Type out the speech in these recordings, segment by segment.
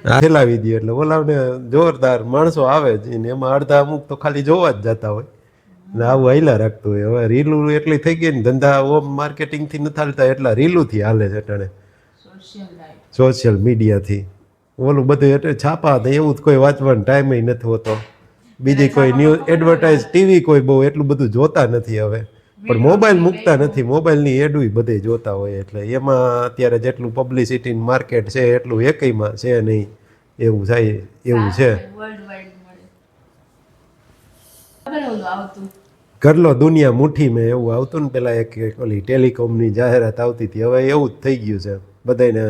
ફેલાવી દે એટલે ઓલાને જોરદાર માણસો આવે જ ને એમાં અડધા અમુક તો ખાલી જોવા જ જતા હોય ને આવું હાઈલા રાખતું હોય. હવે રીલું એટલી થઈ ગઈ ને ધંધા ઓમ માર્કેટિંગથી નથી હાલતા એટલા રીલુંથી હાલે છે અટાણે સોશિયલ મીડિયાથી. ઓલું બધું એટલે છાપા હતા એવું જ કોઈ વાંચવાનો ટાઈમ નથી હોતો. બીજી કોઈ ન્યૂઝ એડવર્ટાઇઝ ટીવી કોઈ બહુ એટલું બધું જોતા નથી હવે. પણ મોબાઈલ મૂકતા નથી, મોબાઈલની એડુય બધે જોતા હોય એટલે એમાં અત્યારે જેટલું પબ્લિસિટી માર્કેટ છે એટલું એકયમાં છે નહીં એવું થાય એવું છે. કરલો દુનિયા મુઠ્ઠીમાં એવું આવતું ને પેલા એક ઓલી ટેલિકોમની જાહેરાત આવતી હતી. હવે એવું જ થઈ ગયું છે. બધાને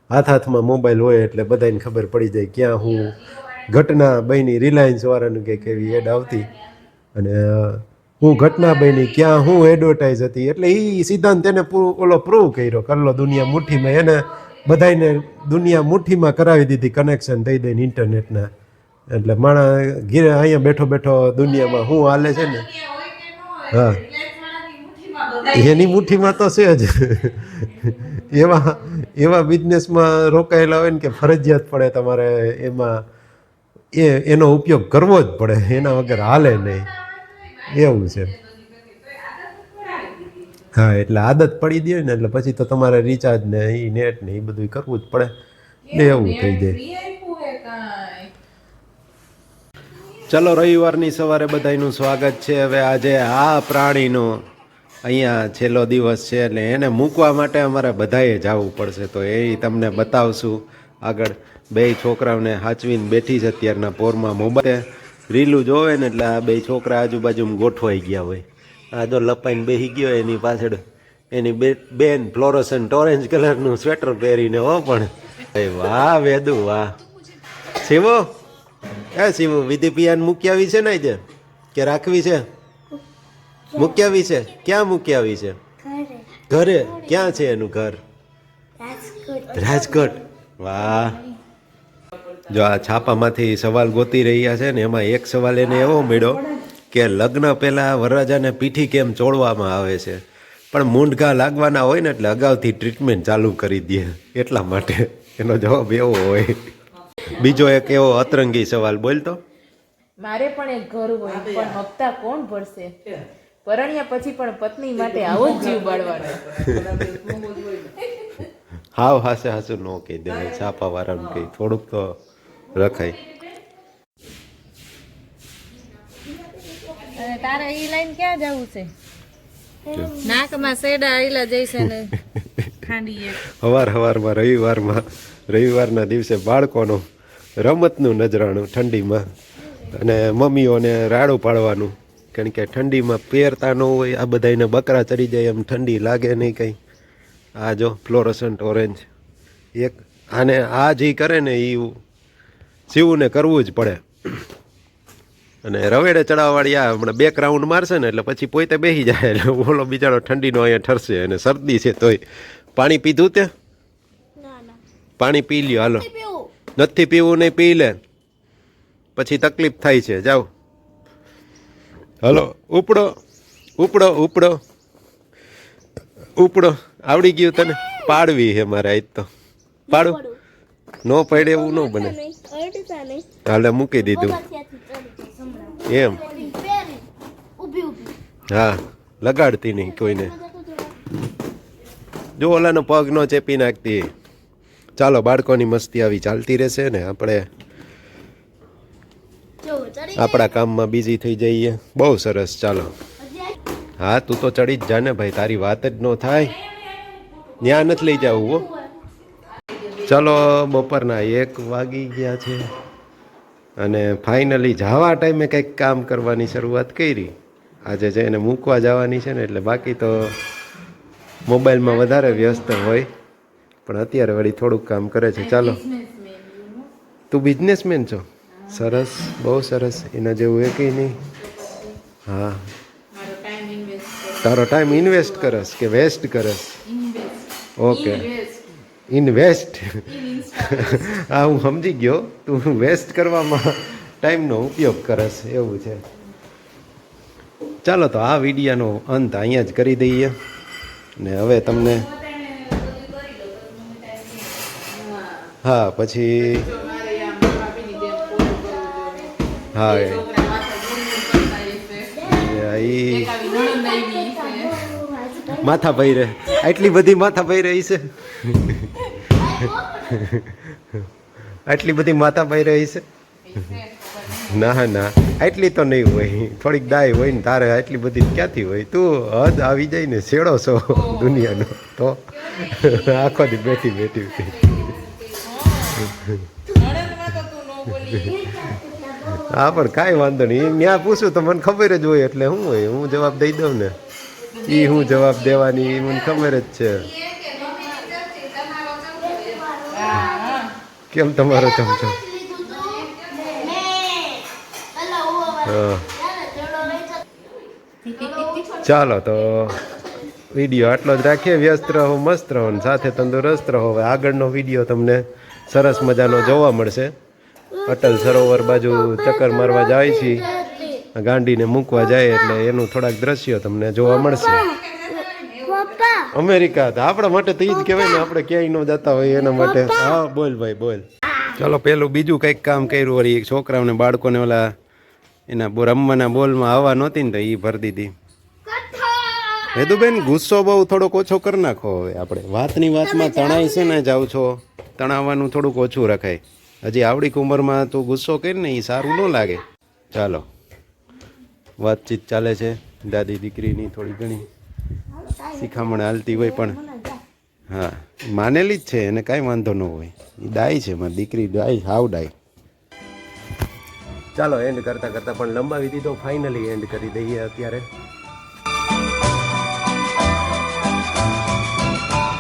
હાથમાં મોબાઈલ હોય એટલે બધાને ખબર પડી જાય ક્યાં હું ઘટના બની. રિલાયન્સ વાળાનું કંઈક એવી એડ આવતી અને હું ઘટના બની ક્યાં હું એડવર્ટાઇઝ હતી એટલે એ સિદ્ધાંત એને ઓલો પ્રૂવ કર્યો. કરલો દુનિયા મુઠ્ઠીમાં એને બધાને દુનિયા મુઠ્ઠીમાં કરાવી દીધી કનેક્શન દઈ દઈને ઇન્ટરનેટના. એટલે માણસ ઘીરે અહીંયા બેઠો બેઠો દુનિયામાં શું હાલે છે ને હા એની મુઠ્ઠીમાં તો છે જ. એવા બિઝનેસમાં રોકાયેલા હોય ને કે ફરજિયાત પડે તમારે એમાં એનો ઉપયોગ કરવો જ પડે, એના વગર હાલે નહીં એવું છે. હા એટલે આદત પડી દે ને એટલે પછી તો તમારે રિચાર્જ ને એ નેટ ને એ બધું કરવું જ પડે ને એવું થઈ જાય. ચલો રવિવારની સવારે બધાનું સ્વાગત છે. હવે આજે આ પ્રાણીનો અહીંયા છેલ્લો દિવસ છે એટલે એને મૂકવા માટે અમારે બધાએ જવું પડશે તો એ તમને બતાવશું આગળ. બે છોકરાઓને હાચવીને બેઠી છે અત્યારના પોરમાં. મોબાઈલ રીલું જોવે ને એટલે આ બે છોકરા આજુબાજુમાં ગોઠવાઈ ગયા હોય. આ જો લપાઈને બેસી ગયો એની પાછળ એની બેન ફ્લોરોસન્ટ ઓરેન્જ કલરનું સ્વેટર પહેરીને. હો પણ વાહ વેદુ વાહ. શિવો શિવો વિધિ પિયાન મૂકી આવી છે ને જે કે રાખવી છે? મૂકી આવી છે. ક્યાં મૂકી આવી છે? ઘરે. ક્યાં છે એનું ઘર? રાજકોટ. વાહ. જો આ છાપામાંથી સવાલ ગોતી રહ્યા છે ને એમાં એક સવાલ એને એવો મળ્યો કે લગ્ન પહેલાં વરરાજાને પીઠી કેમ ચોળવામાં આવે છે? પણ મૂંઢઘા લાગવાના હોય ને એટલે અગાઉથી ટ્રીટમેન્ટ ચાલુ કરી દે એટલા માટે. એનો જવાબ એવો હોય. બીજો એક એવો અતરંગી સવાલ બોલતો. મારે પણ એક ઘર હોય પણ હપ્તા કોણ ભરશે? પરણ્યા પછી પણ પત્ની માટે આવો જ જીવ બાળવાનો. હાવ હાસે હાસું ન કહી દે છાપા વાળાનું કહી થોડુંક તો રખાય. તારે ઈ લાઈન ક્યાં જવું છે? નાકમાં સેડા આઈલા જઈશે ને ખાંડીએ. હવારમાં રવિવારના દિવસે બાળકોનું રમતનું નજરાણું ઠંડીમાં અને મમ્મીઓને રાડું પાડવાનું કારણ કે ઠંડીમાં પહેરતા ન હોય. આ બધાને બકરા ચડી જાય એમ ઠંડી લાગે નહીં કંઈ. આ જો ફ્લોરોસન્ટ ઓરેન્જ એક આને આ જે કરે ને એ શિવને કરવું જ પડે. અને રવેડે ચડાવવાળી આ હમણાં 2 રાઉન્ડ મારશે ને એટલે પછી પોતે બેસી જાય એટલે ઓલો બિચારો ઠંડીનો અહીંયા ઠરશે અને શરદી છે તોય. પાણી પીધું તે? પાણી પી લ્યો હાલો. નથી પીવું નહીં પી લે પછી તકલીફ થાય છે. જાઓ હલો ઉપડો ઉપડો ઉપડો ઉપડો. આવડી ગયું તને? પાડવી છે મારે આજ તો. પાડું ન પડે એવું ન બને. હાલે મૂકી દીધું એમ. હા લગાડતી નહીં કોઈને. જો ઓલાનો પગ ન ચેપી નાખતી. ચાલો બાળકોની મસ્તી આવી ચાલતી રહેશે ને આપણે આપણા કામમાં બિઝી થઈ જઈએ. બહુ સરસ. ચાલો હા તું તો ચડી જ જા ને ભાઈ, તારી વાત જ ન થાય. ત્યાં નથી લઈ જવું હો. ચલો બપોરના 1 વાગી ગયા છે અને ફાઇનલી જવા ટાઈમે કંઈક કામ કરવાની શરૂઆત કરી. આજે છે એને મૂકવા જવાની છે ને એટલે બાકી તો મોબાઈલમાં વધારે વ્યસ્ત હોય પણ અત્યારે વળી થોડુંક કામ કરે છે. ચાલો તું બિઝનેસમેન છો? સરસ, બહુ સરસ. એના જેવું એ કંઈ નહીં. હા તારો ટાઈમ ઇન્વેસ્ટ કરસ કે વેસ્ટ કરસ? Okay invest. હા હું સમજી ગયો તું વેસ્ટ કરવામાં ટાઈમનો ઉપયોગ કરસ એવું છે. ચાલો તો આ વિડીયોનો અંત અહીંયા જ કરી દઈએ ને હવે તમને હા પછી હા બે છોકરા માથે ગુણ કરતા હશે. ઈ એક આવી નણંદ આવી છે. માથા ભૈરે આટલી બધી માથા ભૈરે છે આટલી બધી માથા ભૈરે છે ના ના આટલી તો નહીં હોય થોડીક દાય હોય ને તારે આટલી બધી ક્યાંથી હોય તું હદ આવી જાય ને શેડો છો દુનિયાનો તો આખો દી બેઠી બેઠી નણંદમાં તો તું ન બોલી. હા પણ કાંઈ વાંધો નહીં ત્યાં પૂછું તો મને ખબર જ હોય એટલે શું હોય હું જવાબ દઈ દઉં ને એ હું જવાબ દેવાની એ મને ખબર જ છે કેમ તમારો ચમચો હા ચાલો તો વિડીયો આટલો જ રાખીએ વ્યસ્ત રહો મસ્ત રહો ને સાથે તંદુરસ્ત રહો હવે આગળનો વિડીયો તમને સરસ મજાનો જોવા મળશે અટલ સરોવર બાજુ ચક્કર મારવા જાય છે ગાંડીને મૂકવા જાય એટલે એનું થોડાક દ્રશ્યો તમને જોવા મળશે અમેરિકા તો આપણા માટે તો એ જ કહેવાય ને આપણે ક્યાંય ન જતા હોય એના માટે હા બોલ ભાઈ બોલ ચાલો પેલું બીજું કંઈક કામ કર્યું વળી છોકરાઓને બાળકોને ઓલા એના રમવાના બોલમાં હવા નહોતી ને તો એ ભરી દીધી હેદુબેન ગુસ્સો બહુ થોડોક ઓછો કરી નાખો હવે આપણે વાતની વાતમાં તણાઈ છે ને જાવ છો તણાવવાનું થોડુંક ઓછું રખાય હજી આવડીક ઉંમરમાં તું ગુસ્સો કરી ને એ સારું ન લાગે ચાલો વાતચીત ચાલે છે દાદી દીકરીની થોડી ઘણી શિખામણ હાલતી હોય પણ હા માનેલી જ છે એને કાંઈ વાંધો ન હોય એ ડાય છે મારી દીકરી ડાય હાવ ડાય ચાલો એન્ડ કરતાં કરતાં પણ લંબાવી દીધો ફાઇનલી એન્ડ કરી દઈએ અત્યારે